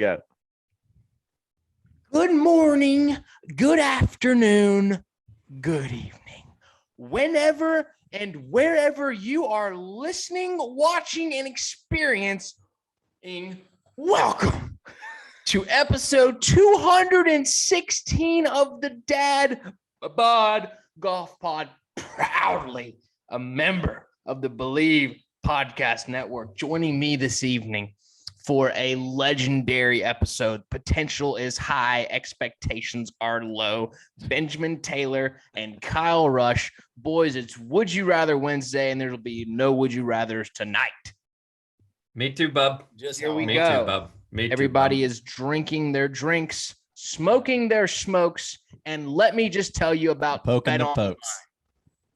go. Good morning, good afternoon, good evening. Whenever and wherever you are listening, watching, and experiencing, welcome to episode 216 of the Dad Bod Golf Pod, proudly a member of the Believe Podcast Network. Joining me this evening for a legendary episode. Potential is high, expectations are low. Benjamin Taylor and Kyle Rush. Boys, it's Would You Rather Wednesday, and there'll be no Would You Rathers tonight. Me too, bub. Here we Me go. too, bub. Me too, Everybody bub. is drinking their drinks, smoking their smokes, and let me just tell you about Poking the Bet pokes.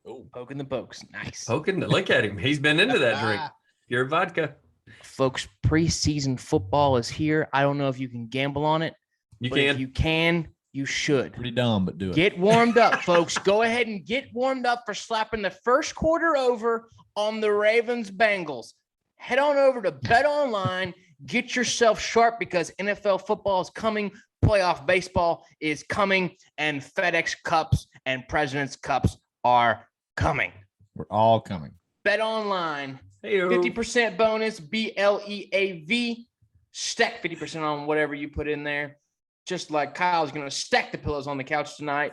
Online. Poking the pokes. Nice. Look at him. He's been into that drink. Pure vodka. Folks, preseason football is here. I don't know if you can gamble on it. You but can. If you can, you should. Pretty dumb, but do it. Get warmed up, folks. Go ahead and get warmed up for slapping the first quarter over on the Ravens Bengals. Head on over to Bet Online. Get yourself sharp because NFL football is coming. Playoff baseball is coming. And FedEx Cups and President's Cups are coming. We're all coming. Bet Online. Hey-o. 50% bonus, BLEAV. Stack 50% on whatever you put in there. Just like Kyle's going to stack the pillows on the couch tonight.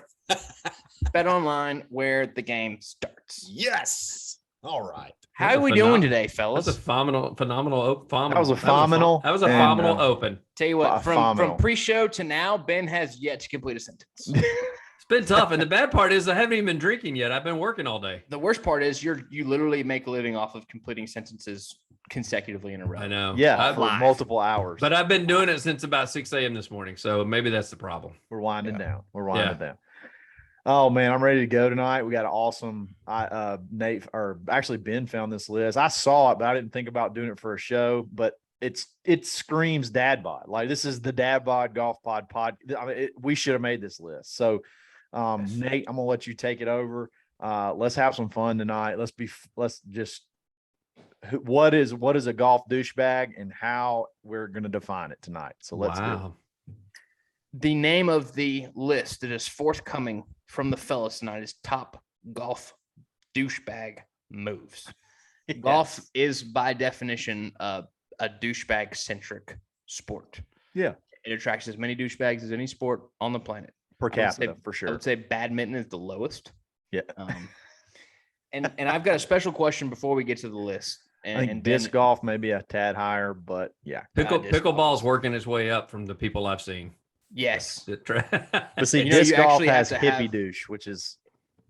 Bet Online, where the game starts. Yes. All right. How are we doing today, fellas? That's a phenomenal. That was a phenomenal. That was a phenomenal open. Tell you what, from phenomenal. pre-show to now, Ben has yet to complete a sentence. It's been tough, and the bad part is I haven't even been drinking yet. I've been working all day. The worst part is you literally make a living off of completing sentences consecutively in a row. I know. Yeah, for multiple hours. But I've been doing it since about 6 a.m. this morning, so maybe that's the problem. We're winding Yeah. down. We're winding down. Oh man, I'm ready to go tonight. We got an awesome. Nate, or actually Ben, found this list. I saw it, but I didn't think about doing it for a show. But it screams Dad Bod. Like, this is the Dad Bod Golf Pod. I mean, we should have made this list. So, Nate, I'm gonna let you take it over. Let's have some fun tonight. What is a golf douchebag and how we're gonna define it tonight. So let's do it. The name of the list that is forthcoming from the fellas tonight is Top Golf Douchebag Moves. Yes. Golf is by definition a douchebag-centric sport. Yeah. It attracts as many douchebags as any sport on the planet. Per I would capita, say- for I sure. would say badminton is the lowest. Yeah. And I've got a special question before we get to the list. I think disc golf may be a tad higher, but yeah. Pickleball's working its way up from the people I've seen. Yes. But see, You know, disc you golf actually have has to hippie have- douche, which is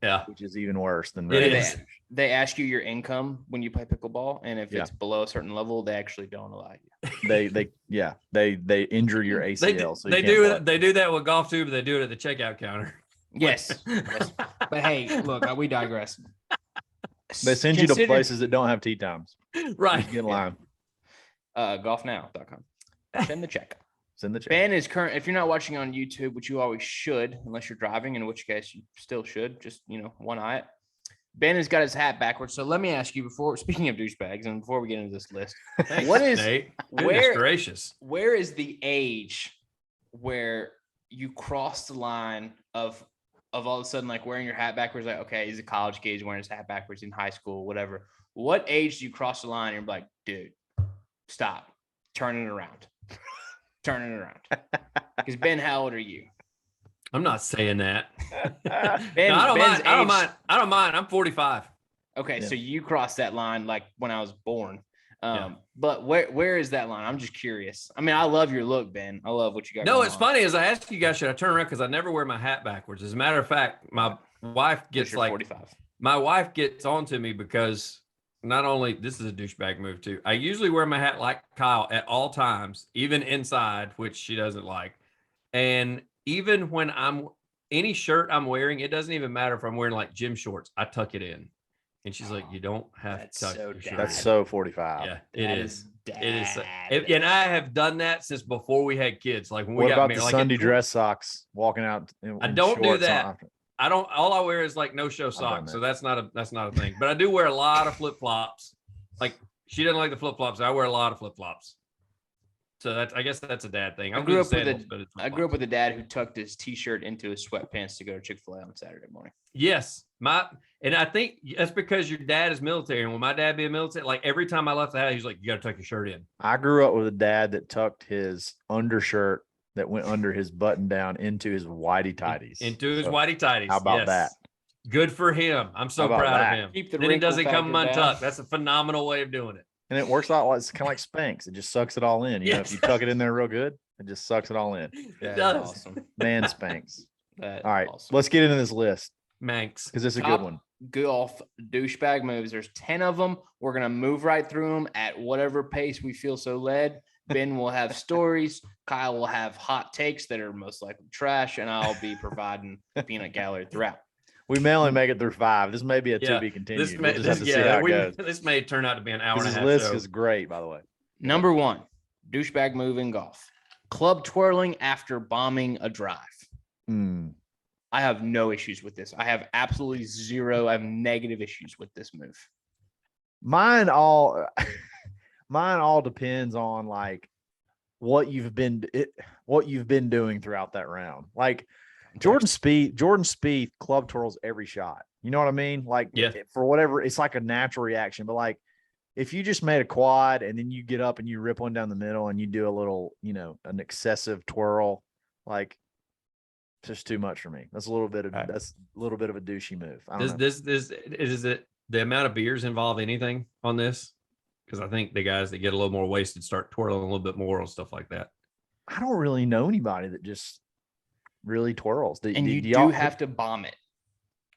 Yeah. even worse than It regular is. douche. They ask you your income when you play pickleball, and if Yeah. it's below a certain level, they actually don't allow you. They injure your ACL. So you They can't play. do that with golf too, but they do it at the checkout counter. Yes. Yes. But hey, look, we digress. They send you to Consider- places that don't have tea times. Right. Get in line. golfnow.com. Send the check. Send the check. Ben is current. If you're not watching on YouTube, which you always should, unless you're driving, in which case you still should, just one eye it. Ben has got his hat backwards. So let me ask you speaking of douchebags, and before we get into this list, what is Nate? Goodness where gracious? where is the age where you cross the line of all of a sudden like wearing your hat backwards? Like, okay, he's a college kid, he's wearing his hat backwards in high school, whatever. What age do you cross the line and you're like, dude, stop, turn it around, turn it around? Because Ben, how old are you? I'm not saying that. Ben, No, I don't Ben's mind. I don't age- mind. I don't mind. I'm 45. Okay, Yeah. so you crossed that line like when I was born. Yeah. But where is that line? I'm just curious. I mean, I love your look, Ben. I love what you got. No, going it's on. funny as I asked you guys, should I turn around? Because I never wear my hat backwards. As a matter of fact, my wife Because gets you're like 45. my wife gets on to me because not only this is a douchebag move too. I usually wear my hat like Kyle at all times, even inside, which she doesn't like. And even when any shirt I'm wearing, it doesn't even matter if I'm wearing like gym shorts. I tuck it in. And she's like, you don't have That's to tuck so your shirt. That's in." so 45. Yeah, That it is. dad. It is. And I have done that since before we had kids. Like when we What got about married, the like Sunday at- dress socks walking out? I don't do shorts that. on- I don't. All I wear is like no show done socks, so that. that's not a thing. But I do wear a lot of flip flops. Like she doesn't like the flip flops. I wear a lot of flip flops. So that's, I guess that's a dad thing. I I'm grew good up with sandals, a- but it's I grew up with a dad who tucked his t-shirt into his sweatpants to go to Chick-fil-A on Saturday morning. Yes, and I think that's because your dad is military. And when my dad be a military, like every time I left the house, he's like, "You got to tuck your shirt in." I grew up with a dad that tucked his undershirt that went under his button down into his whitey tighties. Into his So, whitey tighties. how about Yes. that? Good for him. I'm so How about proud that? of him. Keep the Then it wrinkle doesn't come factor untucked. down. That's a phenomenal way of doing it. And it works out like it's kind of like Spanx. It just sucks it all in. You know, if Yes. you tuck it in there real good, it just sucks it all in. It That is does. awesome. Man, Spanx. That All right, is awesome. let's get into this list Manx. because it's a Top good one. Golf douchebag moves. There's 10 of them. We're gonna move right through them at whatever pace we feel so led. Ben will have stories. Kyle will have hot takes that are most likely trash, and I'll be providing peanut gallery throughout. We may only make it through 5. This may be a Yeah, to be continued. This We'll may, just have to see how it goes. this may turn out to be an hour and a This half list show. is great, by the way. Number 1, douchebag move in golf. Club twirling after bombing a drive. Hmm. I have no issues with this. I have absolutely zero. I have negative issues with this move. Mine all depends on like what you've been doing throughout that round. Like Jordan Spieth club twirls every shot. You know what I mean? Like Yeah. for whatever, it's like a natural reaction. But like if you just made a quad and then you get up and you rip one down the middle and you do a little, an excessive twirl, like it's just too much for me. That's a little bit of Right. that's a little bit of a douchey move. I don't know. This is it. The amount of beers involve anything on this? Because I think the guys that get a little more wasted start twirling a little bit more and stuff like that. I don't really know anybody that just really twirls. And you y'all- do have to bomb it.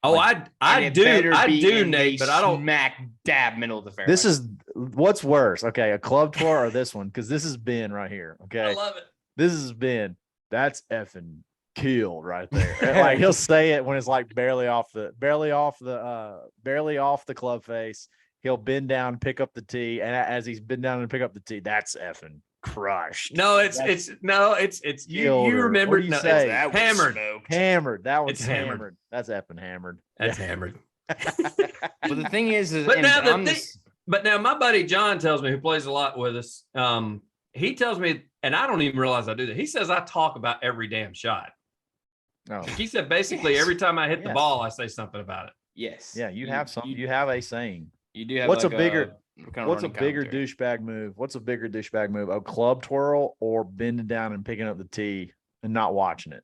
Oh, Like, I And it do, better I be do, in Nate, the but I don't. smack dab middle of the fairway. This is what's worse. Okay, a club twirl or this one? Because this is Ben right here. I Okay, love it. this is Ben. That's effing killed right there. And, like he'll say it when it's like barely off the club face. He'll bend down, pick up the tee, and as he's bent down and pick up the tee, that's effing crushed. No, it's you. Killed You her. remember? What do you No, say? it's That was hammered. smoked. Hammered. That one's It's hammered. hammered. That's effing hammered. That's hammered. But the thing is, But and now the I'm thing- this- But now my buddy John tells me, who plays a lot with us, he tells me, and I don't even realize I do that. He says I talk about every damn shot. Oh, He said basically Yes. every time I hit the Yes. ball, I say something about it. yes, yeah. You have some. You have a saying. You do have. What's like a bigger- kind of What's a running bigger commentary. douchebag move? What's a bigger douchebag move? A club twirl or bending down and picking up the tee and not watching it?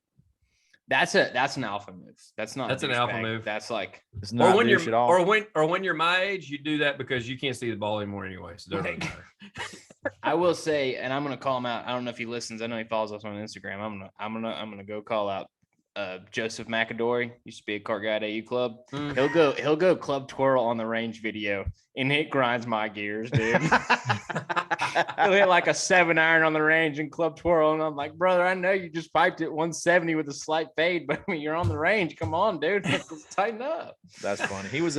That's an alpha move. That's not. That's a an alpha douchebag. move. That's like It's not Or when douche at you're all. or when you're my age, you do that because you can't see the ball anymore anyway. So it doesn't matter. I will say, and I'm gonna call him out. I don't know if he listens. I know he follows us on Instagram. I'm gonna go call out Joseph McAdory. Used to be a cart guy at AU Club. Mm. He'll go club twirl on the range video, and it grinds my gears, dude. He'll hit like a 7-iron on the range and club twirl, and I'm like, brother, I know you just piped it 170 with a slight fade, but I mean, you're on the range. Come on, dude, let's tighten up. That's funny. He was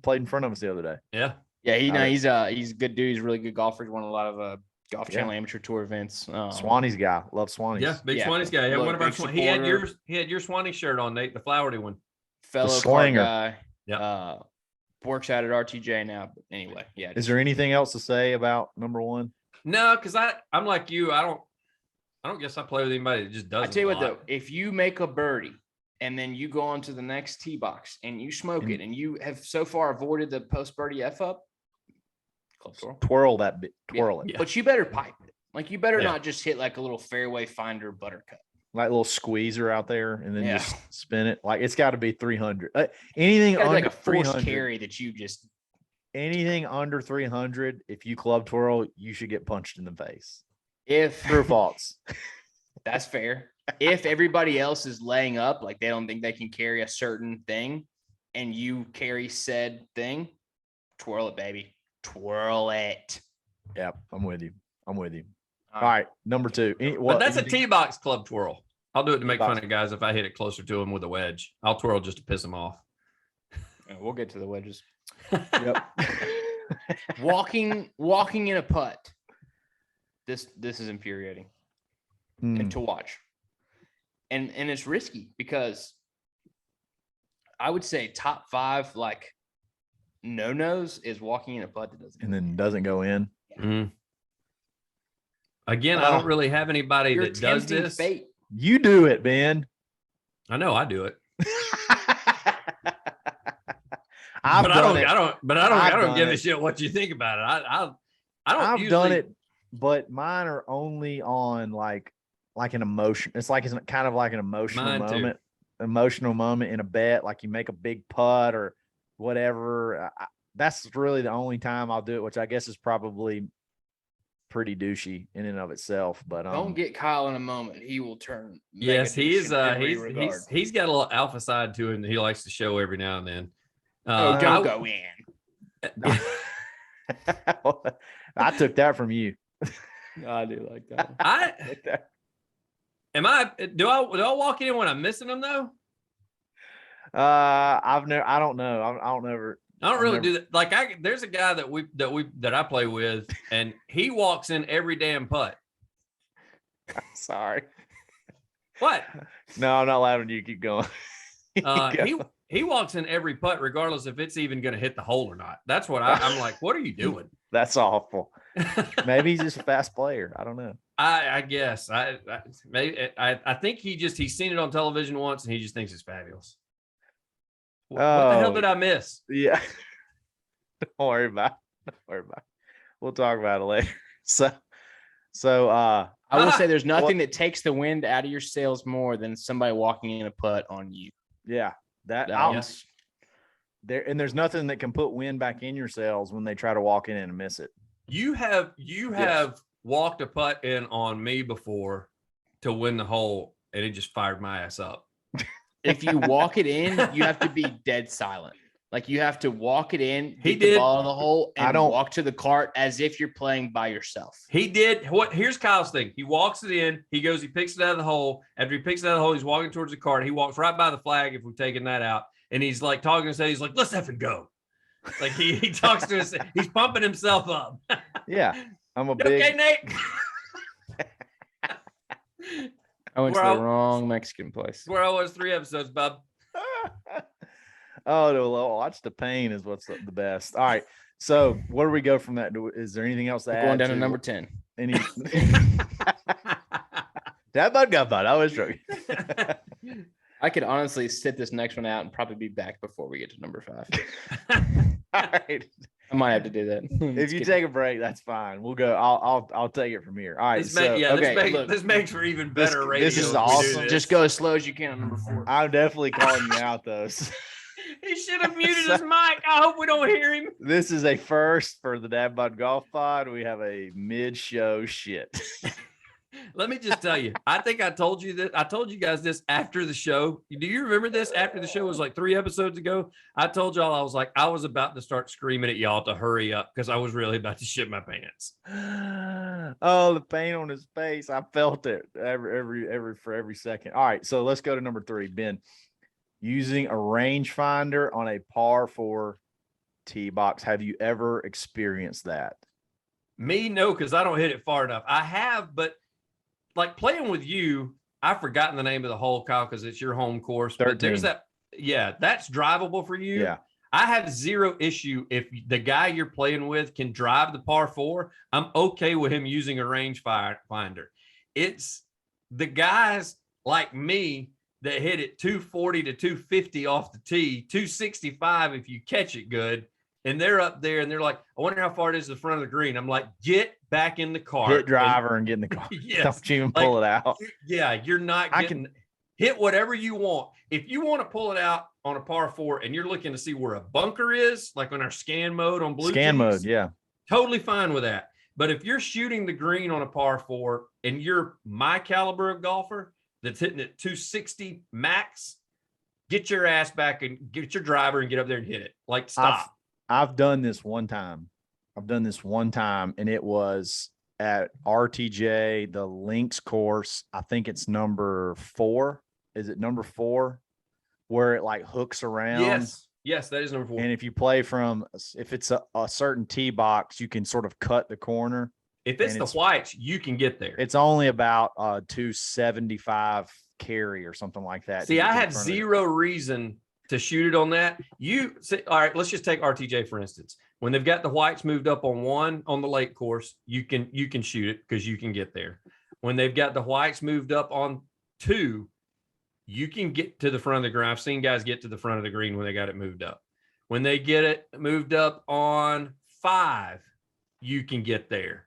played in front of us the other day. Yeah. Yeah, Got he's a good dude. He's a really good golfer. He's won a lot of Golf Channel amateur tour events. Swannies guy. Love Swannies. Yeah, big Yeah, Swannies guy. Yeah, look, one of our big Swan- he had supporter. your Swanee shirt on, Nate, the flowery one. fellow car slinger. guy. Yeah. Works out at RTJ now. But anyway, yeah. Is there anything else to say about number one? No, because I'm like you. I don't guess I play with anybody that just does. I tell you what though, if you make a birdie and then you go on to the next tee box and you smoke it and you have so far avoided the post birdie F up, club twirl. Twirl that bit. Twirl it. Yeah. But you better pipe it. Like you better Yeah. not just hit like a little fairway finder buttercut. Like a little squeezer out there and then Yeah. just spin it. Like it's got to be 300. Anything It's gotta under be like a forced 300. carry that you just Anything under 300, if you club twirl, you should get punched in the face. if True or false? that's fair. If everybody else is laying up, like they don't think they can carry a certain thing, and you carry said thing, twirl it, baby. Twirl it. Yep, I'm with you. All right, number two. But that's a anything- tee box club twirl. I'll do it to make Tee box. fun of guys if I hit it closer to them with a wedge. I'll twirl just to piss them off. We'll get to the wedges. Yep. Walking in a putt. This is infuriating and to watch. And it's risky because I would say top 5 like no-nos is walking in a putt that doesn't. And then doesn't go in. Mhm. Again, I don't really have anybody You're that does tempting this. fate. You do it, Ben. I know I do it. I've done it. I don't give a shit what you think about it. I don't I've usually done it, but mine are only on like an emotion. It's kind of like an emotional moment in a bet. Like you make a big putt or whatever. That's really the only time I'll do it, which I guess is probably pretty douchey in and of itself. But Don't get Kyle in a moment. He will turn. Yes, mega he is. douche in every regard. He's got a little alpha side to him that he likes to show every now and then. Don't go in. I took that from you. I do like that. Do I walk in when I'm missing them though? I don't know. I don't really do that. Like there's a guy that I play with, and he walks in every damn putt. Sorry. What? No, I'm not allowing you. Keep going. He walks in every putt, regardless if it's even going to hit the hole or not. That's what I'm like. What are you doing? That's awful. Maybe he's just a fast player. I don't know. I guess I think he's seen it on television once and he just thinks it's fabulous. What the hell did I miss? Yeah. Don't worry about it. We'll talk about it later. So I will say there's nothing that takes the wind out of your sails more than somebody walking in a putt on you. Yeah. Yes. There's nothing that can put wind back in your sails when they try to walk in and miss it. You have walked a putt in on me before to win the hole, and it just fired my ass up. If you walk it in, you have to be dead silent. Like you have to walk it in, He get did. the ball in the hole, and walk to the cart as if you're playing by yourself. He did. Here's Kyle's thing. He walks it in. He goes, he picks it out of the hole. After he picks it out of the hole, he's walking towards the cart. He walks right by the flag if we've taken that out. And he's like talking to himself. He's like, let's effing go. Like he talks to us. He's pumping himself up. Yeah. I'm a big. Okay, Nate. I went to the wrong Mexican place. Where I was 3 episodes, Bob. Oh, to watch the pain is what's the best. All right. So where do we go from that? Is there anything else to add? Going down to number 10. Any Dad Bod Golf Pod. I was joking. I could honestly sit this next one out and probably be back before we get to number 5. All right. I might have to do that. If you take a break, that's fine. We'll go. I'll take it from here. All right. This makes for even better radio. This is awesome. Just go as slow as you can on number 4. I'm definitely calling you out, though. He should have muted his mic. I hope we don't hear him. This is a first for the Dad Bod Golf Pod. We have a mid-show shit. Let me just tell you, I think I told you that. I told you guys this after the show. Do you remember this? After the show, it was like 3 episodes ago. I told y'all I was about to start screaming at y'all to hurry up because I was really about to shit my pants. Oh, the pain on his face. I felt it every second. All right, so let's go to number 3. Ben, using a rangefinder on a par 4 tee box. Have you ever experienced that? Me, no, because I don't hit it far enough. I have, but like playing with you, I've forgotten the name of the hole, Kyle, because it's your home course. 13. But there's that. Yeah, that's drivable for you. Yeah. I have zero issue if the guy you're playing with can drive the par 4. I'm okay with him using a range finder. It's the guys like me that hit it 240 to 250 off the tee, 265 if you catch it good. And they're up there and they're like, I wonder how far it is to the front of the green. I'm like, get back in the car. Hit driver and get in the car. Yes. Don't even pull it out. Yeah, you're not getting hit whatever you want. If you want to pull it out on a par 4 and you're looking to see where a bunker is, like on our scan mode on blue scan tees, mode, yeah. Totally fine with that. But if you're shooting the green on a par 4 and you're my caliber of golfer that's hitting it 260 max, get your ass back and get your driver and get up there and hit it. Like, stop. I've done this one time. And it was at RTJ, the links course. I think it's number 4. Is it number 4 where it like hooks around? Yes, that is number 4. And if you play if it's a certain tee box, you can sort of cut the corner. If it's the whites, you can get there. It's only about 275 carry or something like that. See, I have zero reason to shoot it on that. You say, all right, let's just take RTJ for instance. When they've got the whites moved up on one on the lake course, you can shoot it because you can get there. When they've got the whites moved up on two, you can get to the front of the green. I've seen guys get to the front of the green when they got it moved up. When they get it moved up on 5, you can get there.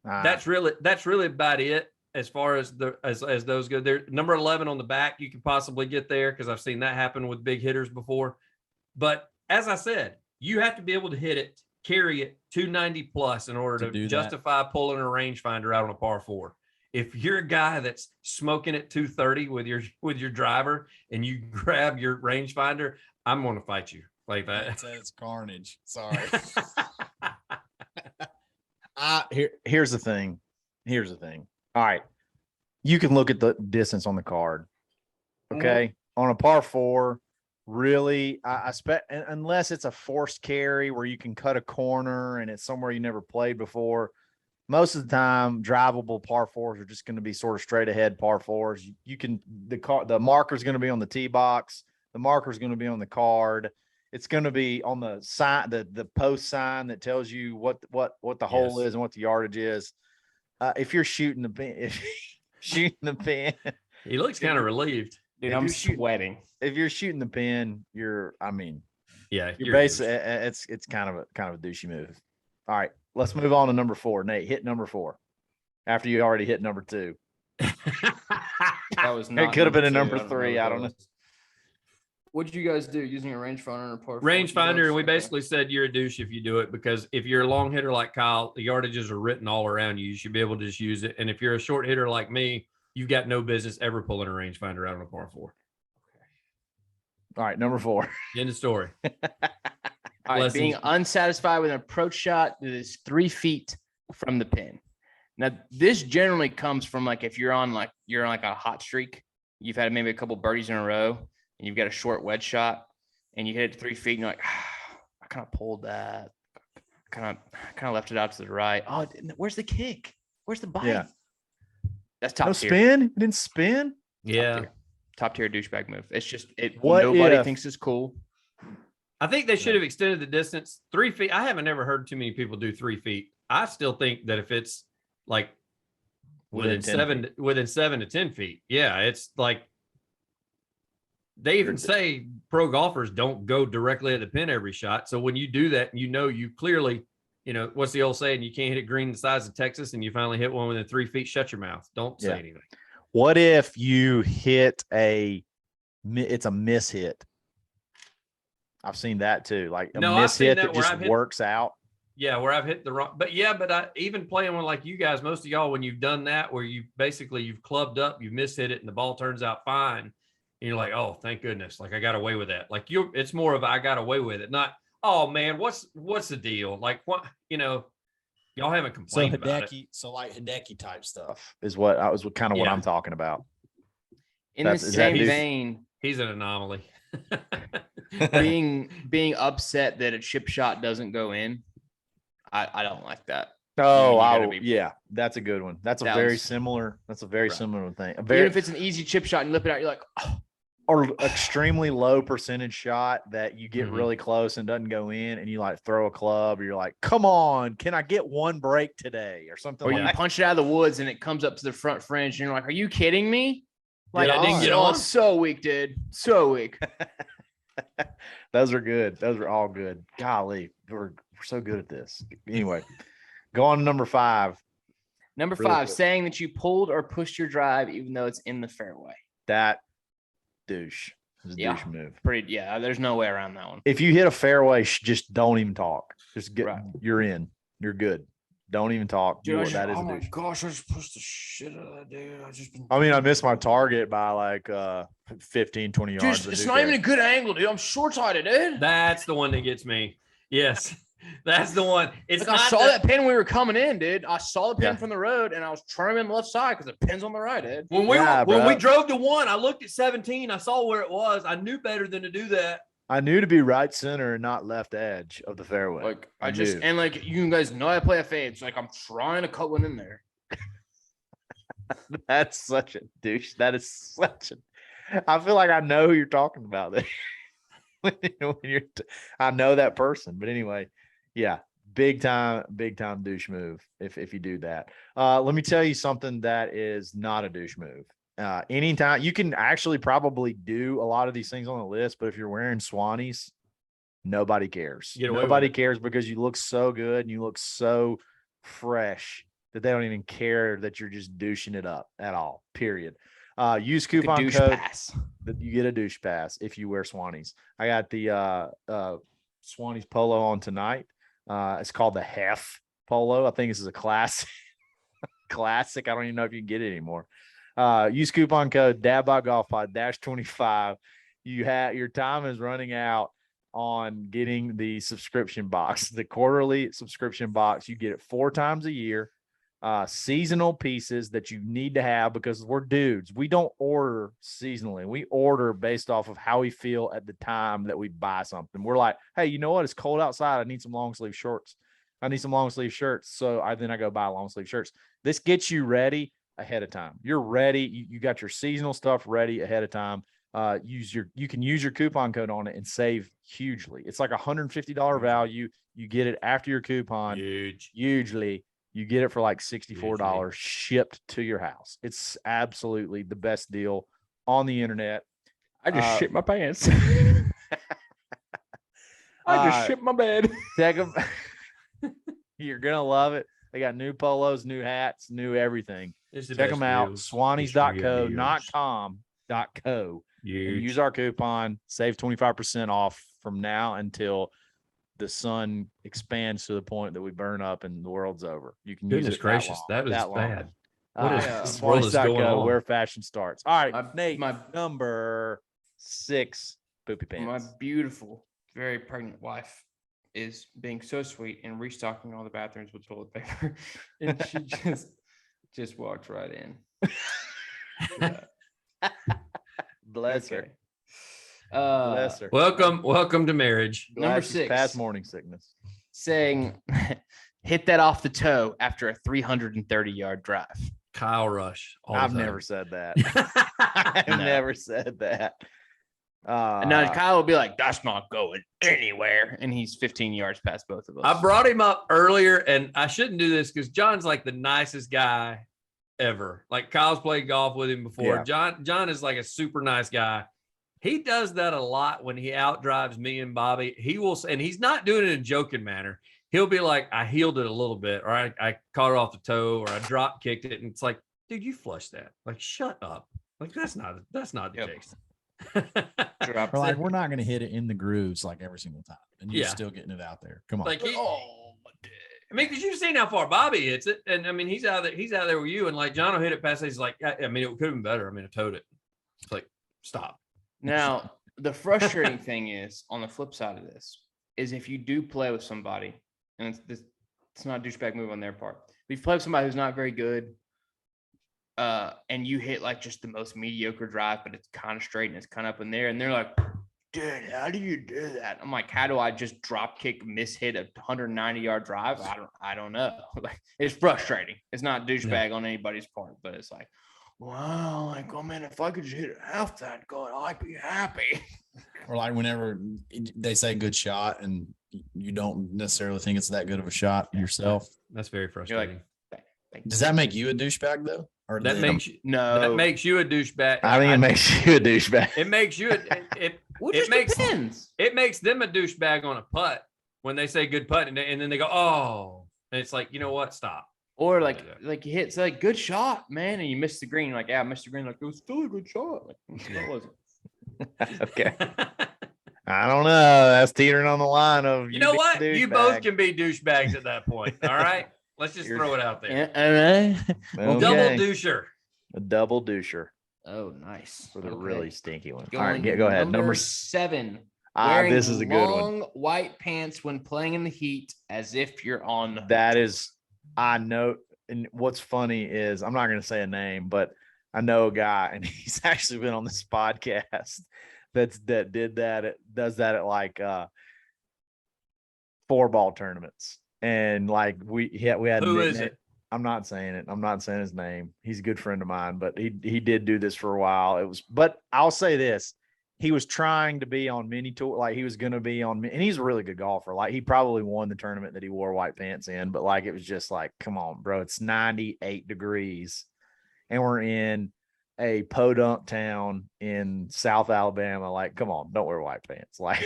That's really about it as far as as those go. There, number 11 on the back, you can possibly get there because I've seen that happen with big hitters before. But as I said, you have to be able to hit it, carry it 290 plus in order to justify pulling a rangefinder out on a par 4. If you're a guy that's smoking at 230 with your driver and you grab your rangefinder, I'm going to fight you like that. It's carnage. Sorry. Here's the thing. All right. You can look at the distance on the card. Okay. On a par 4, really, I expect, unless it's a forced carry where you can cut a corner and it's somewhere you never played before, most of the time drivable par 4s are just going to be sort of straight ahead par 4s. You can, the marker is going to be on the tee box. The marker is going to be on the card. It's going to be on the sign, the post sign that tells you what the hole is and what the yardage is. If you're shooting the pin, he looks kind of relieved. Dude, I'm sweating. If you're shooting the pin, you're basically, it's kind of a douchey move. All right, let's move on to number 4. Nate, hit number 4 after you already hit number 2. That was not. It could have been a number 3. I don't know. What did you guys do using a rangefinder or par 4? Rangefinder, and we basically said you're a douche if you do it, because if you're a long hitter like Kyle, the yardages are written all around you. You should be able to just use it. And if you're a short hitter like me, you've got no business ever pulling a rangefinder out on a par 4. All right, number 4. End of story. All right, being unsatisfied with an approach shot that is 3 feet from the pin. Now, this generally comes from like if you're on like a hot streak, you've had maybe a couple birdies in a row, and you've got a short wedge shot, and you hit it 3 feet, and you're like, I kind of pulled that, kind of left it out to the right. Oh, where's the kick? Where's the bite? Yeah. That's top tier. Spin? It didn't spin? Yeah. Top tier douchebag move. It's just What nobody thinks it's cool. I think they should have extended the distance 3 feet. I haven't ever heard too many people do 3 feet. I still think that if it's like within 7 to 10 feet, yeah, it's like they even say pro golfers don't go directly at the pin every shot. So when you do that, you clearly, what's the old saying? You can't hit it green the size of Texas, and you finally hit one within 3 feet. Shut your mouth. Don't say anything. What if you hit it's a miss hit? I've seen that too. Like a miss hit that just works out. Yeah, where I've hit the wrong, but I even playing one like you guys, most of y'all, when you've done that, where you've clubbed up, you've miss hit it, and the ball turns out fine, and you're like, oh, thank goodness, like I got away with that. Like it's more of I got away with it, not oh man, what's the deal? Like what y'all haven't complained about it. So like Hideki type stuff is what I'm talking about. In the same vein, he's an anomaly. being upset that a chip shot doesn't go in, I don't like that. Yeah, that's a good one. That's a very similar thing. Even if it's an easy chip shot and you lip it out, you're like, oh. Or extremely low percentage shot that you get really close and doesn't go in, and you like throw a club, or you're like, come on, can I get one break today or something? Or you punch it out of the woods and it comes up to the front fringe, and you're like, are you kidding me? Like, I didn't get on. So weak, dude. So weak. Those are good. Those are all good. Golly, we're so good at this. Anyway, go on to number 5. Number 5, saying that you pulled or pushed your drive even though it's in the fairway. That douche. Douche move. There's no way around that one. If you hit a fairway, just don't even talk. Just get you're in. You're good. Don't even talk. Dude, that is oh a my douche. gosh, I just pushed the shit out of that dude. I missed my target by like 15, 20 yards. Dude, it's not even a good angle, dude. I'm short-sighted, dude. That's the one that gets me. Yes. That's the one. It's like I saw that pin when we were coming in, dude. I saw the pin from the road, and I was turning the left side because the pin's on the right, dude. When we drove to 1, I looked at 17. I saw where it was. I knew better than to do that. I knew to be right center and not left edge of the fairway. Like and you guys know I play a fade, so like I'm trying to cut one in there. That's such a douche. That is such a. I feel like I know who you're talking about. I know that person, but anyway, yeah, big time douche move if you do that. Let me tell you something that is not a douche move. Anytime you can actually probably do a lot of these things on the list, but if you're wearing Swannies, nobody cares. Get away with Nobody it. cares because you look so good and you look so fresh that they don't even care that you're just douching it up at all. Period. Use Like a coupon douche code pass. that you get a douche pass if you wear Swannies. I got the Swannies polo on tonight. It's called the Hef polo. I think this is a classic. Classic. I don't even know if you can get it anymore. Use coupon code Dad Bod Golf Pod -25. Your time is running out on getting the subscription box, the quarterly subscription box. You get it 4 times a year. Seasonal pieces that you need to have because we're dudes. We don't order seasonally. We order based off of how we feel at the time that we buy something. We're like, hey, you know what? It's cold outside. I need some long sleeve shorts. I need some long sleeve shirts. So then I go buy long sleeve shirts. This gets you ready ahead of time. You're ready. You got your seasonal stuff ready ahead of time. You can use your coupon code on it and save hugely. It's like $150 value. You get it after your coupon. Hugely. You get it for like $64 shipped to your house. It's absolutely the best deal on the internet. I just shit my pants. I just shit my bed. Check them. You're going to love it. They got new polos, new hats, new everything. Check them out. Swannies.co, not com.co. And use our coupon. Save 25% off from now until the sun expands to the point that we burn up and the world's over. You can use it. Gracious, that is that bad. What is Swannies.co, where fashion starts. All right, Nate, my number 6, poopy pants. My beautiful, very pregnant wife is being so sweet and restocking all the bathrooms with toilet paper, and she just walked right in. Bless her. Bless her. Welcome to marriage. Number 6, past morning sickness. Saying, hit that off the toe after a 330-yard drive. Kyle Rush. I've never said that. I've never said that. And now Kyle will be like, that's not going anywhere. And he's 15 yards past both of us. I brought him up earlier, and I shouldn't do this because John's like the nicest guy ever. Like Kyle's played golf with him before. Yeah. John is like a super nice guy. He does that a lot when he outdrives me and Bobby. He will, and he's not doing it in a joking manner. He'll be like, I heeled it a little bit, or I caught it off the toe, or I drop kicked it. And it's like, dude, you flushed that. Like, shut up. Like, that's not the case. We're like, we're not going to hit it in the grooves like every single time. And you're still getting it out there. Come on. Like, I mean, because you've seen how far Bobby hits it. And I mean, he's out there with you. And like, John will hit it past it. He's like, I mean, it could have been better. I mean, I towed it. It's like, stop. Now, the frustrating thing is, on the flip side of this, is if you do play with somebody, and it's not a douchebag move on their part. If you play with somebody who's not very good, and you hit like just the most mediocre drive, but it's kind of straight and it's kind of up in there, and they're like, dude, how do you do that? I'm like, how do I just drop kick, miss hit a 190-yard drive? I don't know. Like, it's frustrating. It's not douchebag on anybody's part, but it's like, wow, like, oh man, if I could just hit half that good, I'd be happy. Or like whenever they say good shot and you don't necessarily think it's that good of a shot yourself. That's very frustrating. Like, does that make you a douchebag though? Or that makes you a douchebag. I think it makes you a douchebag. It makes you it makes them a douchebag on a putt when they say good putt, and then they go, oh, and it's like, you know what? Stop. Or like you hit, it's like, good shot, man, and you missed the green. You're like, yeah, I missed the green. Like, it was still a good shot. Like, it wasn't. Okay. I don't know. That's teetering on the line of you know what? You both can be douchebags at that point. All right. Let's just throw it out there. Okay. Double doucher. A double doucher. Oh, nice. For the really stinky one. All right, go ahead. Number 7. This is a good one. Long white pants when playing in the heat, as if you're on. That is, I know. And what's funny is, I'm not going to say a name, but I know a guy, and he's actually been on this podcast does that at like 4-ball tournaments. And like we had who is it? I'm not saying it. I'm not saying his name. He's a good friend of mine, but he did do this for a while. But I'll say this. He was trying to be on mini tour, like he was going to be on, and he's a really good golfer. Like he probably won the tournament that he wore white pants in, but like it was just like, come on, bro, it's 98 degrees, and we're in a podunk town in South Alabama. Like, come on, don't wear white pants. Like,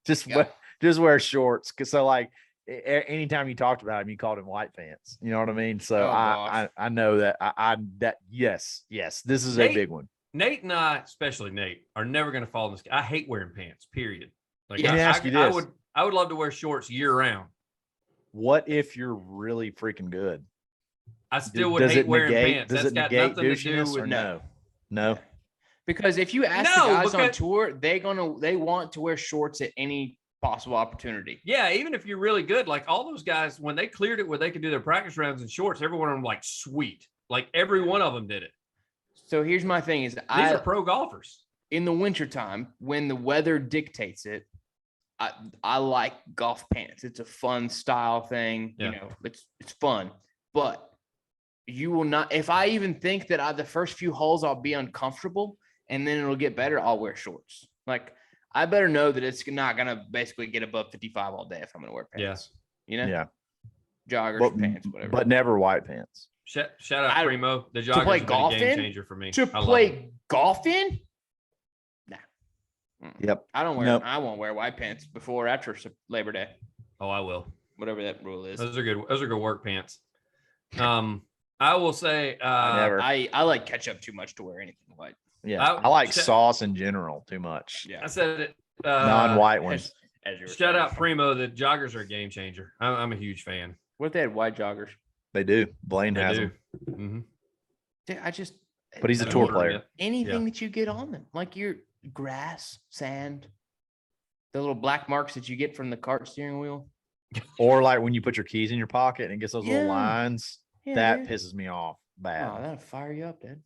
just wear shorts. Cause so like anytime you talked about him, you called him white pants. You know what I mean? So I know that yes, this is a big one. Nate and I, especially Nate, are never going to fall in this. I hate wearing pants, period. Like Let me ask you this. I would love to wear shorts year round. What if you're really freaking good? I still would hate wearing pants. Does That's it got negate nothing to do douchiness with or no? Because if you ask the guys on tour, they want to wear shorts at any possible opportunity. Yeah, even if you're really good, like all those guys, when they cleared it where they could do their practice rounds in shorts, every one of them like sweet. Like every one of them did it. So here's my thing: these are pro golfers. In the wintertime, when the weather dictates it, I like golf pants. It's a fun style thing. Yeah. You know, it's fun. But you will not. If I even think that the first few holes I'll be uncomfortable, and then it'll get better, I'll wear shorts. Like I better know that it's not gonna basically get above 55 all day if I'm gonna wear pants. Yeah. You know. Yeah. Joggers, pants, whatever. But never white pants. Shout out Primo. The joggers play have golf been a game in? changer for me. To play golf in? Nah. Yep. I don't wear. Nope. I won't wear white pants before or after Labor Day. Oh, I will. Whatever that rule is. Those are good. Those are good work pants. I will say. Never. I like ketchup too much to wear anything white. Yeah. I like sauce in general too much. Yeah. I said it. Non-white ones. Shout out Primo. The joggers are a game changer. I'm a huge fan. What if they had white joggers? They do. Blaine has them. Mm-hmm. Dude, But he's a tour player. Anything that you get on them, like your grass, sand, the little black marks that you get from the cart steering wheel. Or like when you put your keys in your pocket and it gets those little lines, Yeah, that dude. pisses me off bad. Oh, that'll fire you up, dude.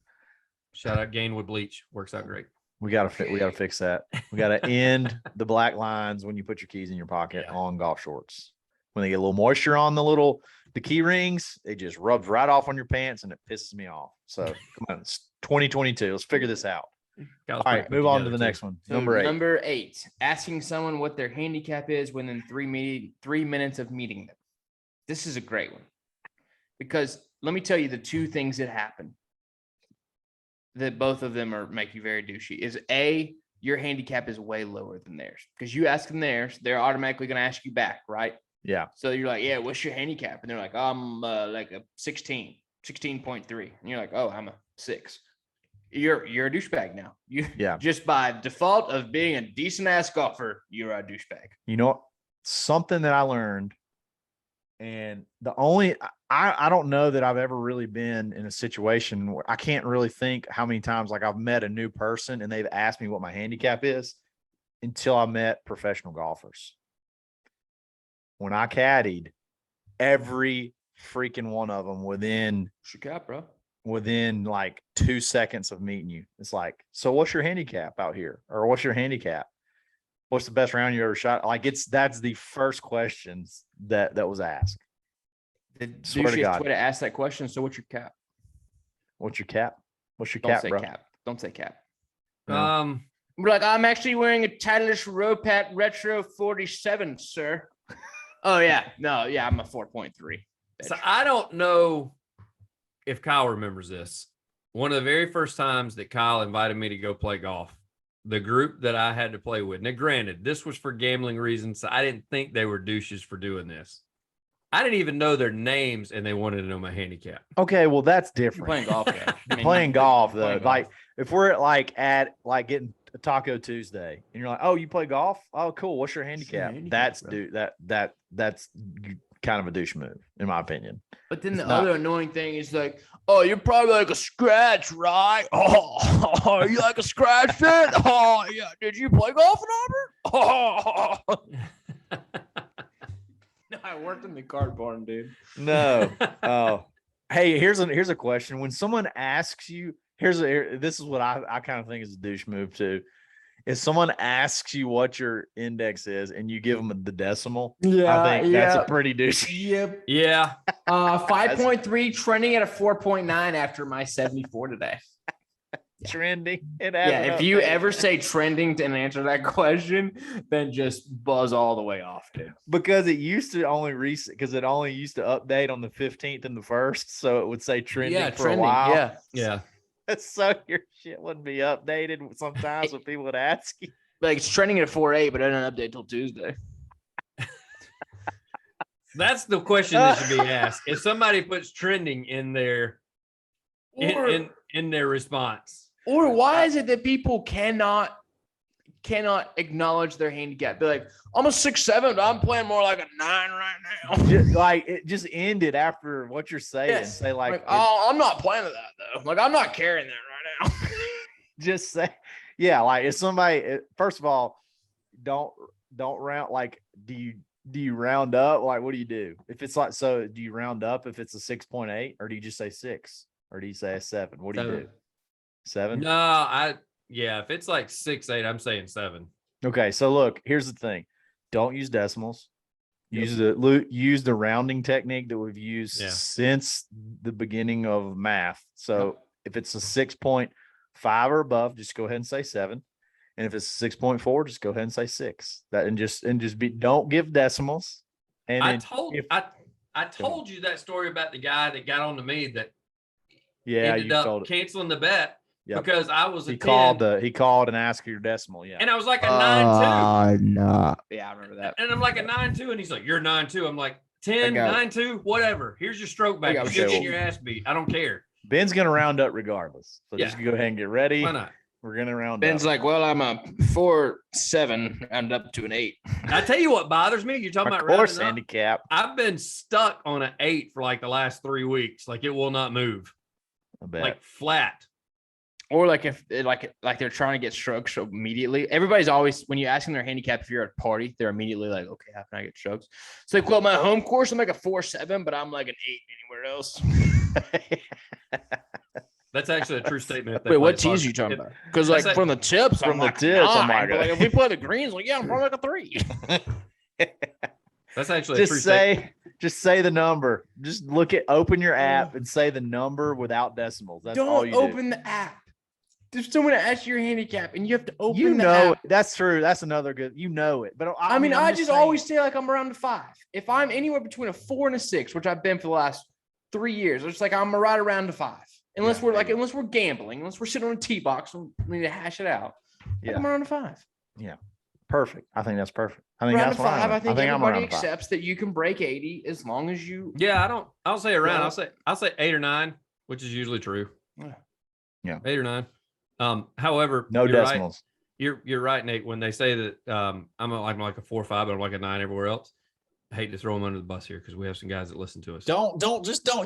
Shout out Gainwood Bleach. Works out great. We gotta fix that. We gotta end the black lines when you put your keys in your pocket on golf shorts. When they get a little moisture on the key rings, it just rubs right off on your pants and it pisses me off. So come on, it's 2022. Let's figure this out. All right, move on to the next one. So Number 8, asking someone what their handicap is within 3 minutes of meeting them. This is a great one because let me tell you the two things that happen that both of them make you very douchey is A, your handicap is way lower than theirs because you ask them theirs, they're automatically going to ask you back, right? Yeah. So you're like, yeah, what's your handicap? And they're like, I'm like a 16.3. And you're like, oh, I'm a 6. You're a douchebag now. You just by default of being a decent ass golfer, you're a douchebag. You know, something that I learned, and I don't know that I've ever really been in a situation where I can't really think how many times like I've met a new person and they've asked me what my handicap is until I met professional golfers. When I caddied, every freaking one of them within like 2 seconds of meeting you, it's like, so what's your handicap out here? Or what's your handicap? What's the best round you ever shot? Like that's the first questions that was asked. The douchiest way to ask that question. So what's your cap? What's your cap? What's your cap, bro? Don't say cap. No. We're like, I'm actually wearing a Titleist Ropat Retro 47, sir. Oh yeah, no, yeah, I'm a 4.3. So I don't know if Kyle remembers this. One of the very first times that Kyle invited me to go play golf, the group that I had to play with. Now, granted, this was for gambling reasons. So I didn't think they were douches for doing this. I didn't even know their names, and they wanted to know my handicap. Okay, well that's different. You're playing golf, yeah. Playing golf though, like if we're at getting a Taco Tuesday, and you're like, "Oh, you play golf? Oh, cool. What's your handicap?" That's kind of a douche move, in my opinion. But then the other annoying thing is like, "Oh, you're probably like a scratch, right? Oh, are you like a scratch fit? Oh, yeah. Did you play golf in Auburn? Oh." No, I worked in the card barn, dude. No. Oh, hey, here's a question. When someone asks you, this is what I kind of think is a douche move too. if someone asks you what your index is and you give them the decimal, Yeah, I think that's a yeah. pretty douchey. Yep. Yeah. 5.3 trending at a 4.9 after my 74 today. Trending. It Yeah, if you ever say trending and answer that question, then just buzz all the way off, dude. because it used to only because it only used to update on the 15th and the 1st, so it would say trending for a while. Yeah. Yeah. So your shit wouldn't be updated sometimes when people would ask you. Like it's trending at 4.8, but it doesn't update till Tuesday. That's the question that should be asked. If somebody puts trending in their in their response. Or why is it that people cannot acknowledge their handicap? Be like, I'm a 6'7", but I'm playing more like a 9 right now. Like it just ended after what you're saying. Yes. Say like oh, I'm not playing to that though. Like I'm not carrying that right now. just say, yeah, like if somebody, first of all, don't round, like do you round up? Like what do you do if it's like, so do you round up if it's a 6.8 or do you just say 6 or do you say a 7? What do you do? 7? No, if it's like 6'8", I'm saying 7. Okay, so look, here's the thing: don't use decimals. Use the rounding technique that we've used since the beginning of math. So if it's a 6.5 or above, just go ahead and say 7. And if it's 6.4, just go ahead and say 6. That and just don't give decimals. And I told you that story about the guy that got on to me that ended up canceling the bet because I was a 10. He called and asked your decimal. Yeah. And I was like a 9.2. No. Yeah, I remember that. And I'm like a 9.2, and he's like, "You're 9.2." I'm like 10, 9.2, whatever. Here's your stroke back. You're getting your ass beat. I don't care. Ben's gonna round up regardless. So just go ahead and get ready. Why not? We're gonna round Ben's up. like, well, I'm a 4.7 and up to an 8. I tell you what bothers me. You're talking Of about course, rounding up. handicap. I've been stuck on an 8 for like the last 3 weeks. Like it will not move. I bet. Like flat. Or like if like they're trying to get strokes so immediately. Everybody's always, when you ask them their handicap, if you're at a party, they're immediately like, okay, how can I get strokes? It's like, well, my home course, I'm like a 4.7, but I'm like an 8 anywhere else. That's actually a true statement. If they Wait, play what tees pocket. are you talking about? Because like from the tips, I'm like 9, but like if we play the greens, like I'm probably like a 3. That's actually a true statement. Just say the number. Just open your app and say the number without decimals. That's all you open the app. There's someone to ask your handicap, and you have to open. You the know app. it. That's true. That's another good. You know it, but I mean, I'm I just saying. always say like I'm around a 5. If I'm anywhere between a 4 and a 6, which I've been for the last 3 years, it's like I'm right around a 5. Unless we're gambling, unless we're sitting on a tee box and we need to hash it out. Yeah, I'm around a 5. Yeah, perfect. I think that's perfect. I think Around that's a 5. I think everybody I'm accepts that you can break 80 as long as you. Yeah, I'll say around. I'll say 8 or 9, which is usually true. Yeah. 8 or 9. However, no you're decimals. Right. You're right, Nate. When they say that I'm like a 4 or 5, but I'm like a 9 everywhere else. I hate to throw them under the bus here because we have some guys that listen to us. Don't.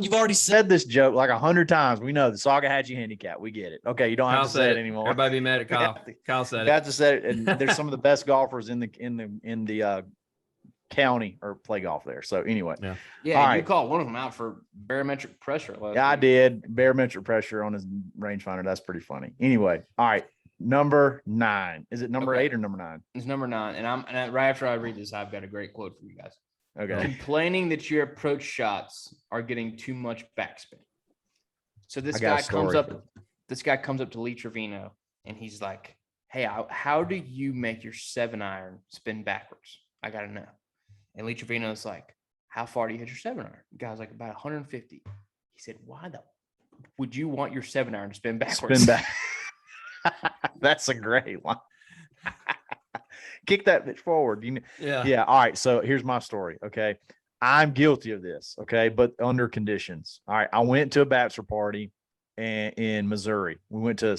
You've already said Said this joke like 100 times. We know the Saga had you handicap. We get it. Okay, you don't have to say it anymore. Everybody be mad at Kyle. Kyle said You it. have to say it. And there's some of the best golfers in the county or play golf there. So anyway, Yeah, All you right. called one of them out for barometric pressure. Yeah, I did. Barometric pressure on his rangefinder. That's pretty funny. Anyway, all right. Number 9. Is it number 8 or number 9? It's number 9, and right after I read this, I've got a great quote for you guys. Okay. Complaining that your approach shots are getting too much backspin. So this I got guy a story comes up. for This guy comes up to Lee Trevino, and he's like, "Hey, how do you make your 7-iron spin backwards? I gotta know." And Lee Trevino's like, "How far do you hit your 7-iron?" The guy's like, "About 150." He said, "Why would you want your 7-iron to spin backwards?" Spin back. That's a great one. Kick that bitch forward. Yeah. All right. So here's my story. Okay. I'm guilty of this. Okay. But under conditions. All right. I went to a bachelor party in Missouri. We went to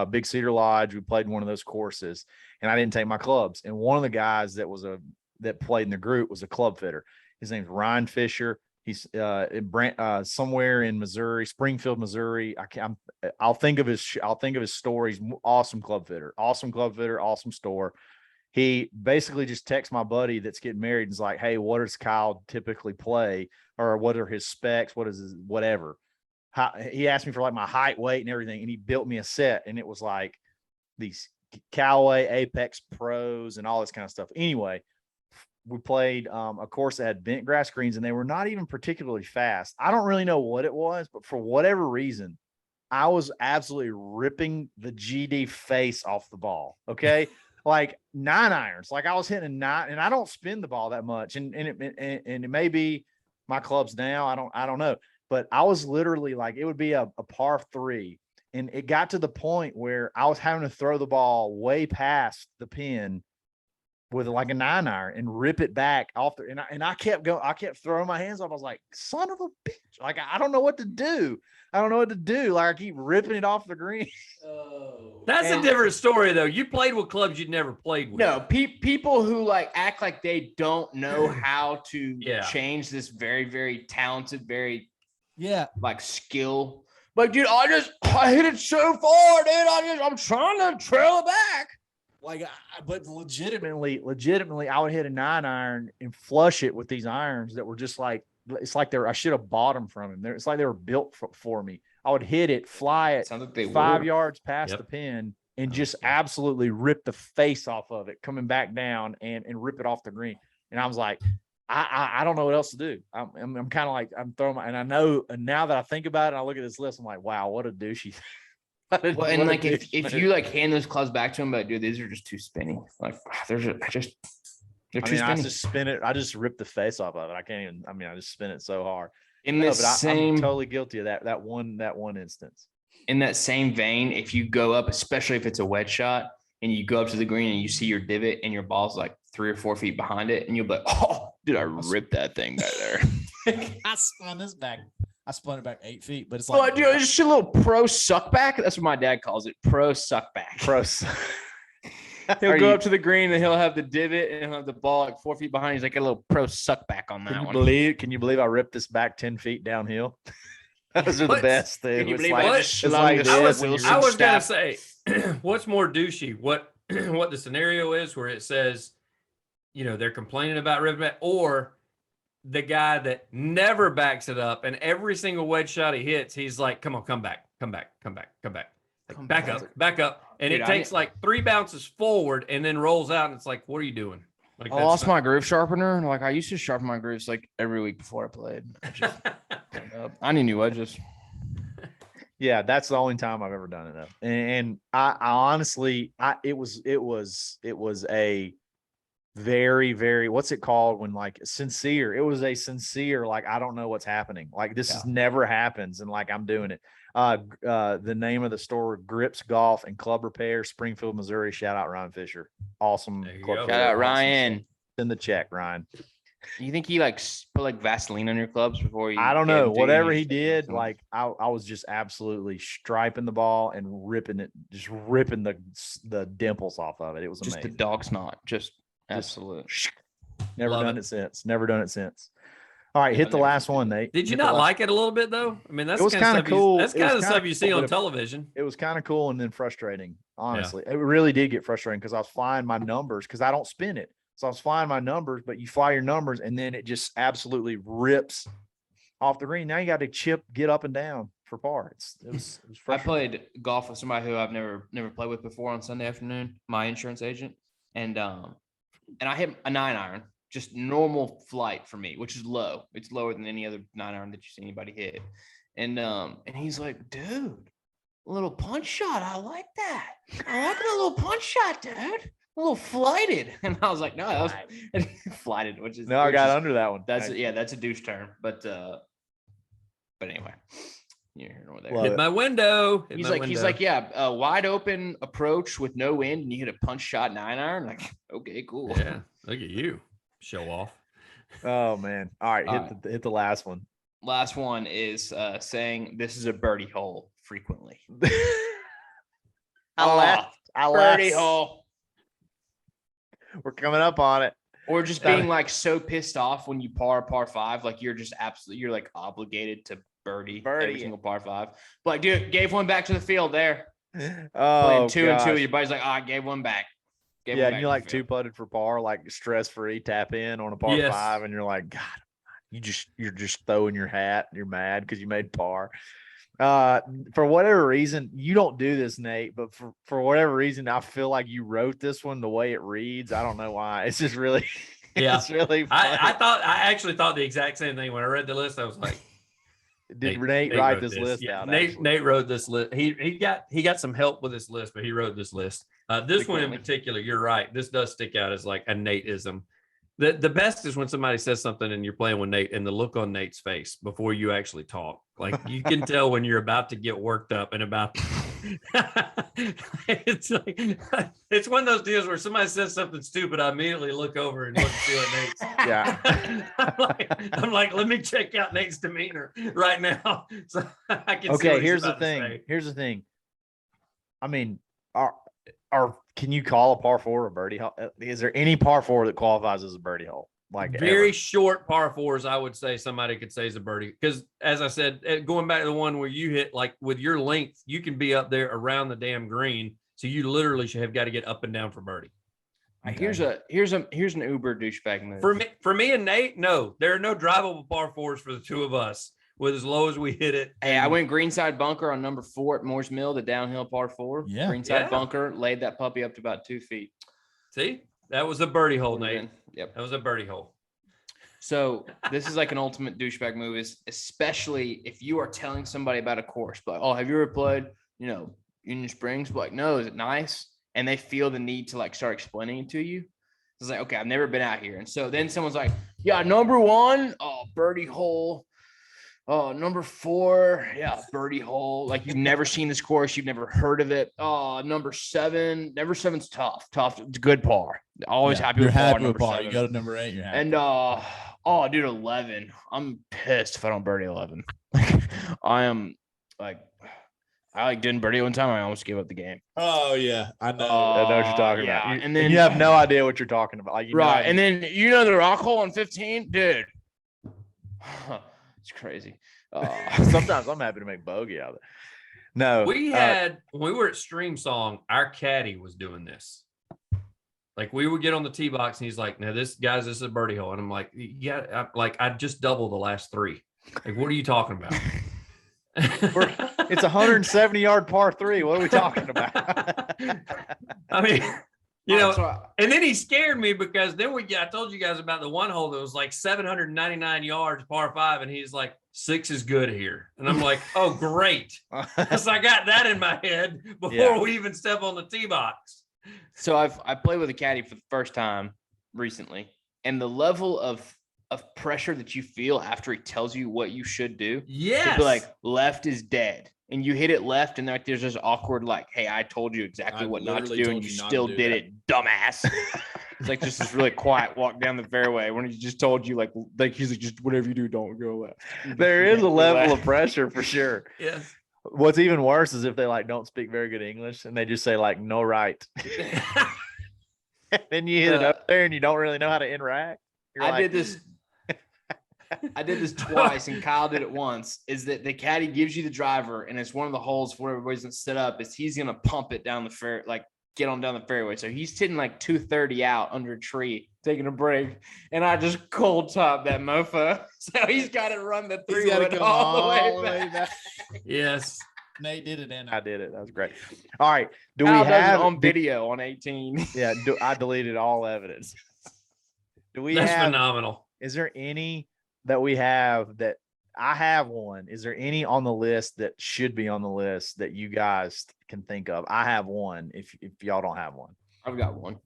Big Cedar Lodge. We played one of those courses, and I didn't take my clubs. And one of the guys that played in the group was a club fitter. His name's Ryan Fisher. He's somewhere in Missouri, Springfield, Missouri. I'll think of his stories. Awesome club fitter, awesome store. He basically just texts my buddy that's getting married and is like, "Hey, what does Kyle typically play, or what are his specs? What is his whatever?" He asked me for like my height, weight, and everything, and he built me a set, and it was like these Callaway Apex Pros and all this kind of stuff. Anyway, we played a course that had bent grass greens, and they were not even particularly fast. I don't really know what it was, but for whatever reason, I was absolutely ripping the GD face off the ball. Okay. Like 9 irons. Like I was hitting a 9, and I don't spin the ball that much. And it may be my clubs now. I don't know. But I was literally like, it would be a par 3. And it got to the point where I was having to throw the ball way past the pin with like a 9 iron and rip it back off there. And I kept going, I kept throwing my hands off. I was like, son of a bitch. Like, I don't know what to do. Like I keep ripping it off the green. That's a different story though. You played with clubs you'd never played with. No, people who like act like they don't know how to change this very, very talented, very like skill. Like, dude, I hit it so far, dude. I'm trying to trail it back. Like, but legitimately, I would hit a 9 iron and flush it with these irons that were just like, it's like I should have bought them from him. It's like they were built for me. I would hit it, fly it like 5 yards past the pin, and just absolutely rip the face off of it, coming back down and rip it off the green. And I was like, I don't know what else to do. I'm kind of like, I'm throwing and I know, and now that I think about it, and I look at this list, I'm like, wow, what a douchey. Well, and like if you like hand those clubs back to him, but dude, these are just too spinny. Like they're too spinny. I just spin it. I just rip the face off of it. I can't even. I mean, I just spin it so hard. I'm totally guilty of that one instance. In that same vein, if you go up, especially if it's a wedge shot, and you go up to the green and you see your divot and your ball's like 3 or 4 feet behind it, and you'll be like, oh, dude, I ripped that thing back there. I spun this back. I spun it back 8 feet, but it's like, like, dude, it's just a little pro suck back. That's what my dad calls it, pro suck back. He'll go up to the green and he'll have the divot and he'll have the ball like 4 feet behind. He's like a little pro suck back on that one. Can you believe I ripped this back 10 feet downhill? Those are the best thing. Can you believe like, I just I was gonna say, what's more douchey? What the scenario is where it says, you know, they're complaining about ripping back, or the guy that never backs it up, and every single wedge shot he hits, he's like, come on, come back. Like, back up. And dude, it takes like 3 bounces forward and then rolls out. And it's like, what are you doing? Like, I lost my groove sharpener. And like, I used to sharpen my grooves like every week before I played. I need new wedges. Yeah, that's the only time I've ever done it though. And I honestly, it was a very, very, what's it called when like sincere? It was a sincere, like, I don't know what's happening. Like this never happens. And like, I'm doing it. The name of the store, Grips Golf and Club Repair, Springfield, Missouri. Shout out Ryan Fisher. Awesome. Shout out Ryan. Send the check, Ryan. You think he like put like Vaseline on your clubs before you? I don't know. Whatever he did, like I was just absolutely striping the ball and ripping it, just ripping the dimples off of it. It was just amazing. The dog snot. Just absolute. Never done it since. All right, hit the last one, Nate. Did you not like it a little bit though? I mean, that's it was kind of cool. That's kind of the stuff you see on television. It was kind of cool and then frustrating. Honestly, it really did get frustrating because I was flying my numbers because I don't spin it. So I was flying my numbers, but you fly your numbers and then it just absolutely rips off the green. Now you got to get up and down for par. It was I played golf with somebody who I've never played with before on Sunday afternoon, my insurance agent. And I hit a 9 iron, just normal flight for me, which is low. It's lower than any other 9 iron that you see anybody hit. And he's like, dude, a little punch shot. I like that. I like a little punch shot, dude. A little flighted. And I was like, no, that was flighted, which is I got under that one. That's a douche term. But anyway, you're here nor there. Hit my window. He's like, yeah, a wide open approach with no wind, and you hit a punch shot 9 iron. Like, okay, cool. Yeah, look at you, show off. Oh man! All right, hit the last one. Last one is saying this is a birdie hole frequently. I left. Birdie hole. We're coming up on it. Or just being like so pissed off when you par 5, like you're just you're like obligated to birdie every single par 5. But like, dude, gave one back to the field there. Oh, playing 2 and 2. Your buddy's like, I gave one back. And you like 2-putted for par, like stress free, tap in on a par 5, and you're like, God, you're just throwing your hat. You're mad because you made par. For whatever reason, you don't do this, Nate, but for whatever reason, I feel like you wrote this one the way it reads. I don't know why. It's just really, Yeah. it's really funny. I actually thought the exact same thing when I read the list. I was like, Did Nate write this list Yeah, out? Nate wrote this list. He got some help with this list, but he wrote this list. This one in particular, you're right. This does stick out as like a Nateism. The best is when somebody says something and you're playing with Nate and the look on Nate's face before you actually talk. Like you can tell when you're about to get worked up and about it's like it's one of those deals where somebody says something stupid, I immediately look over and look and see what Nate's. Yeah. I'm like, let me check out Nate's demeanor right now. So I can see Okay, what he's here's the about to thing. say. Here's the thing. I mean, can you call a par four a birdie hole? Is there any par four that qualifies as a birdie hole? Like Very ever? short par fours, I would say somebody could say is a birdie. Because as I said, going back to the one where you hit like with your length, you can be up there around the damn green. So you literally should have got to get up and down for birdie. Here's an Uber douchebag move. For me and Nate, no, there are no drivable par fours for the two of us with as low as we hit it. Hey, I went greenside bunker on number 4 at Moores Mill, the downhill par 4. Yeah. Greenside Yeah. bunker, laid that puppy up to about 2 feet. See, that was a birdie hole, Would've Nate. been- Yep. That was a birdie hole. So this is like an ultimate douchebag move, is especially if you are telling somebody about a course, but oh, have you ever played, Union Springs? But like, no, is it nice? And they feel the need to like start explaining it to you. It's like, okay, I've never been out here. And so then someone's like, yeah, number 1, birdie hole. Oh, number 4, yeah, birdie hole. Like you've never seen this course, you've never heard of it. Oh, number 7. Number 7's tough. It's good par. Always happy You're with par. happy with Number par. 7. You go to number 8. You're happy. And dude, 11. I'm pissed if I don't birdie 11. I am like, I didn't birdie one time. I almost gave up the game. Oh yeah, I know. I know what you're talking yeah, about. and then you have no idea what you're talking about. Like, right, and then the rock hole on 15, dude. It's crazy. Sometimes I'm happy to make bogey out of it. No, We had when we were at Stream Song, our caddy was doing this. Like we would get on the tee box and he's like, "Now this is a birdie hole," and I'm like, "Yeah, I just doubled the last 3. Like, what are you talking about?" it's a 170-yard par 3. What are we talking about? I mean, So and then he scared me because then I told you guys about the one hole that was like 799 yards, par 5, and he's like, 6 is good here. And I'm like, oh, great. Because I got that in my head before we even step on the tee box. So I played with a caddy for the first time recently, and the level of pressure that you feel after he tells you what you should do. Yes. He'd be like, left is dead. And you hit it left, and like there's this awkward, like, hey, I told you exactly I what not to literally do, and told you you not to still do did that. it, dumbass. It's like just this really quiet walk down the fairway when he just told you, like he's like, just whatever you do, don't go left. There is a Go level left. of pressure for sure. Yes. What's even worse is if they like don't speak very good English and they just say like no right. Then you hit it up there and you don't really know how to interact. You're I like, did this twice, and Kyle did it once. Is that the caddy gives you the driver, and it's one of the holes where everybody's gonna set up. Is he's gonna pump it down the fair, like get on down the fairway. So he's hitting like 230 out under a tree, taking a break, and I just cold top that mofo. So he's got to run the 3 wood all the way back. Yes. Nate did it, and I did it. That was great. All right. Do Kyle we does it have on video on 18? Yeah. I deleted all evidence. Do we That's have? phenomenal. Is there any that we have that I have one? Is there any on the list that should be on the list that you guys can think of? I have one. If y'all don't have one, I've got one.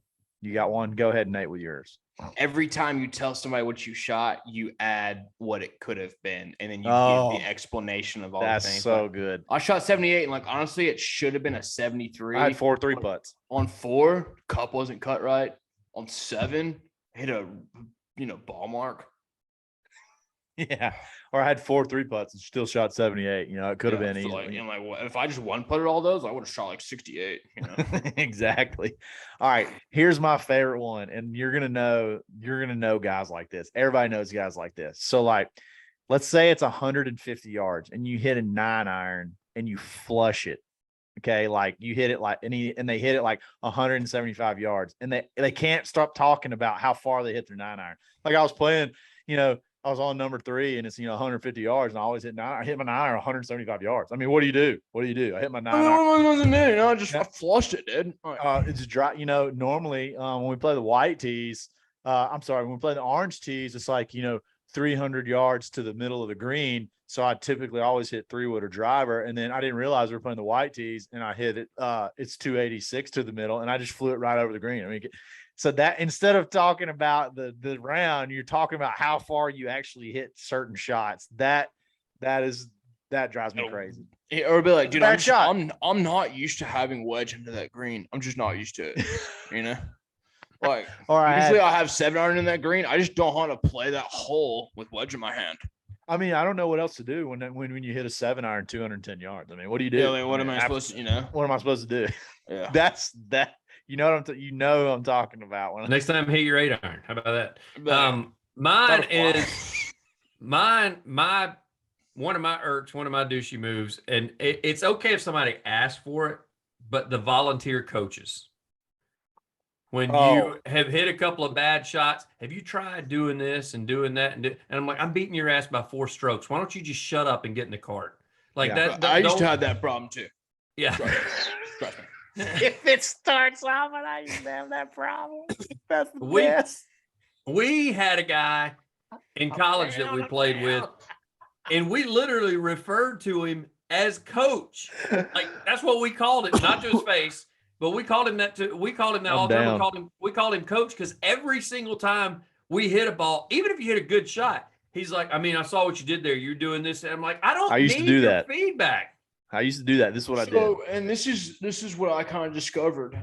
you got one. Go ahead, Nate, with yours. Every time you tell somebody what you shot, you add what it could have been, and then you Oh, give the explanation of all the That's things. so Like, good. I shot 78, and like honestly, it should have been a 73. I had 4 3-putts. On 4, cup wasn't cut right. On 7, hit a ball mark. Yeah. Or I had 4 3-putts and still shot 78. It could have been so easy. like, what, if I just one putted all those, I would have shot like 68. Exactly. All right. Here's my favorite one. And you're gonna know guys like this. Everybody knows guys like this. So like, let's say it's 150 yards and you hit a 9-iron and you flush it. Okay, like you hit it like and they hit it like 175 yards, and they can't stop talking about how far they hit their 9-iron. Like I was playing, I was on number 3 and it's 150 yards, and I always hit 9. I hit my 9 or 175 yards. I mean, what do you do? What do you do? I hit my 9. I flushed it, dude. It's dry. Normally when we play the white tees, when we play the orange tees, it's like 300 yards to the middle of the green. So I typically always hit 3-wood or driver, and then I didn't realize we were playing the white tees, and I hit it. It's 286 to the middle, and I just flew it right over the green. I mean, so that instead of talking about the round, you're talking about how far you actually hit certain shots. That drives me crazy. Or be like, dude, Bad shot. I'm not used to having wedge into that green. I'm just not used to it. Like, usually I have 7 iron in that green. I just don't want to play that hole with wedge in my hand. I mean, I don't know what else to do when you hit a 7 iron 210 yards. I mean, what do you do? Yeah, like, what am I supposed to, What am I supposed to do? Yeah. That's that. You know what I'm talking about. Next time, hit your 8 iron. How about that? Mine is one of my irks, one of my douchey moves, and it's okay if somebody asks for it, but the volunteer coaches. When you have hit a couple of bad shots, have you tried doing this and doing that? And I'm like, I'm beating your ass by 4 strokes. Why don't you just shut up and get in the cart? Like that. I used to have that problem too. Yeah. Trust me. If it starts off, and I used to have that problem. That's the best. We had a guy in college that we played with, and we literally referred to him as coach. Like that's what we called it, not to his face. But we called him that too. We called him that all the time. We called him coach because every single time we hit a ball, even if you hit a good shot, he's like, I mean, I saw what you did there. You're doing this. And I'm like, I used to do that. Feedback. I used to do that. This is what I did. And this is what I kind of discovered.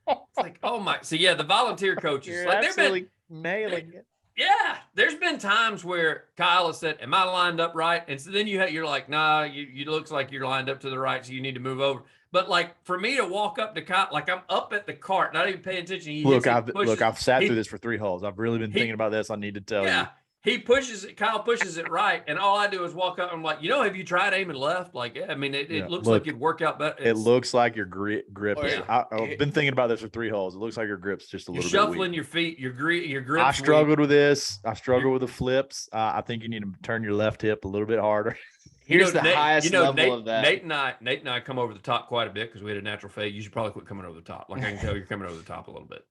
It's like, oh my. So yeah, the volunteer coaches. You're like absolutely nailing it. Yeah, there's been times where Kyle has said, "Am I lined up right?" And so then you're like, "Nah, you looks like you're lined up to the right, so you need to move over." But like for me to walk up to Kyle, like I'm up at the cart, not even paying attention. I've sat through this for 3 holes. I've really been thinking about this. I need to tell you. He pushes it. Kyle pushes it right, and all I do is walk up. I'm like, have you tried aiming left? Like, yeah, I mean, it looks like it'd work out better. It looks like your grip. I've been thinking about this for 3 holes. It looks like your grip's just a little bit shuffling weak. your feet. Your grip. I struggled with this. I struggle with the flips. I think you need to turn your left hip a little bit harder. Here's the highest level of that. Nate and I come over the top quite a bit because we had a natural fade. You should probably quit coming over the top. Like I can tell you're coming over the top a little bit.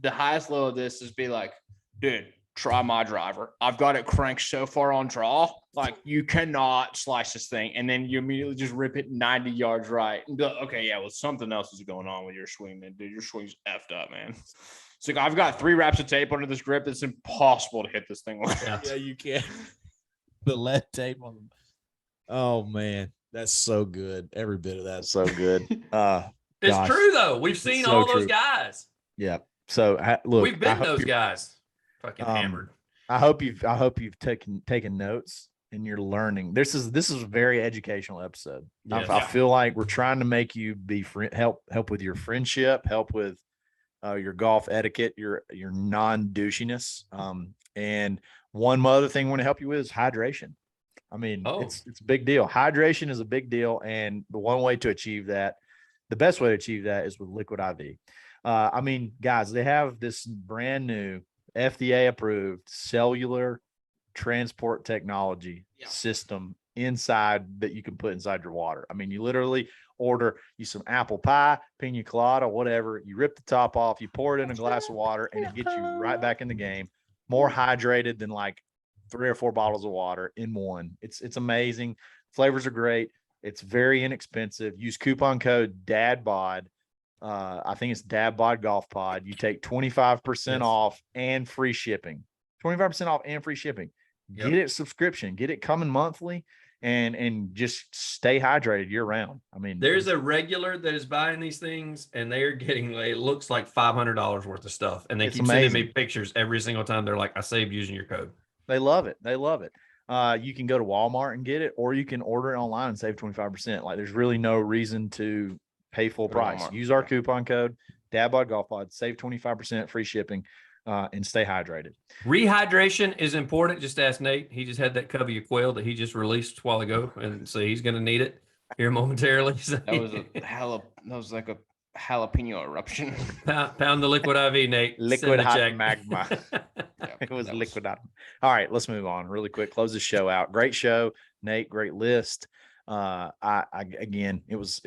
The highest level of this is be like, dude, try my driver. I've got it cranked so far on draw, like you cannot slice this thing, and then you immediately just rip it 90 yards right. And be like, okay, yeah, well, something else is going on with your swing, then, dude. Your swing's effed up, man. So I've got 3 wraps of tape under this grip. It's impossible to hit this thing with. Yeah, you can. The lead tape on them. Oh man, that's so good. Every bit of that's so good. It's true though. We've seen all those guys. Yeah. So look, we've been those guys. Fucking hammered. I hope you've taken notes and you're learning. This is a very educational episode. Yes. I feel like we're trying to make you be help with your friendship, help with your golf etiquette, your non-douchiness. And one other thing I want to help you with is hydration. I mean, it's a big deal. Hydration is a big deal, and the one way to achieve that, the best way to achieve that, is with Liquid IV. I mean, guys, they have this brand new FDA approved cellular transport technology system inside that you can put inside your water. I mean, you literally order you some apple pie, pina colada, whatever. You rip the top off, you pour it in a glass of water, and it gets you right back in the game, more hydrated than like 3 or 4 bottles of water in one. It's amazing. Flavors are great. It's very inexpensive. Use coupon code DadBod. I think it's Dad Bod Golf Pod. You take 25% off and free shipping. 25% off and free shipping. Get it subscription. Get it coming monthly, and just stay hydrated year round. I mean, there's a regular that is buying these things, and they're getting, it looks like $500 worth of stuff, and they keep sending me pictures every single time. They're like, I saved using your code. They love it. They love it. You can go to Walmart and get it, or you can order it online and save 25%. Like, there's really no reason to pay full price. Use our coupon code Dad Bod Golf Pod, save 25%, free shipping, and stay hydrated. Rehydration is important. Just ask Nate. He just had that covey of quail that he just released a while ago, and so he's going to need it here momentarily. That was a hell of, that was like a jalapeno eruption. Pound the liquid IV, Nate. Send Liquid the hot check. magma. Yeah, It was that liquid. All right, let's move on really quick. Close the show out. Great show, Nate. Great list. Again, it was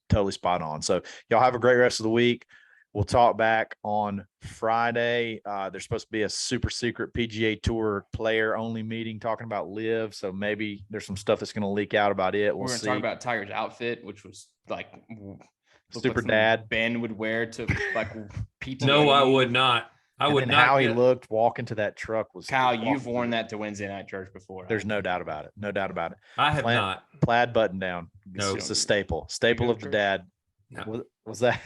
totally spot on. So y'all have a great rest of the week. We'll talk back on Friday. There's supposed to be a super secret PGA Tour player only meeting talking about live. So maybe there's some stuff that's going to leak out about it. We're We'll going to see. talk about Tiger's outfit, which was like looked Super like something dad. Ben would wear to like pizza. No, I would not. I And would then not. how he get- looked walking to that truck was Kyle, walking you've through worn it. that to Wednesday night church before. There's no doubt about it. No doubt about it. I have Plaid- not. Plaid button down. No. It's a staple to of the church? dad. No. Was that?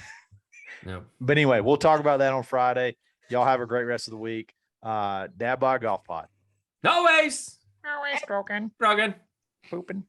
No. But anyway, we'll talk about that on Friday. Y'all have a great rest of the week. Dad Bod Golf Pod. Always. Always broken. Brogan. Pooping.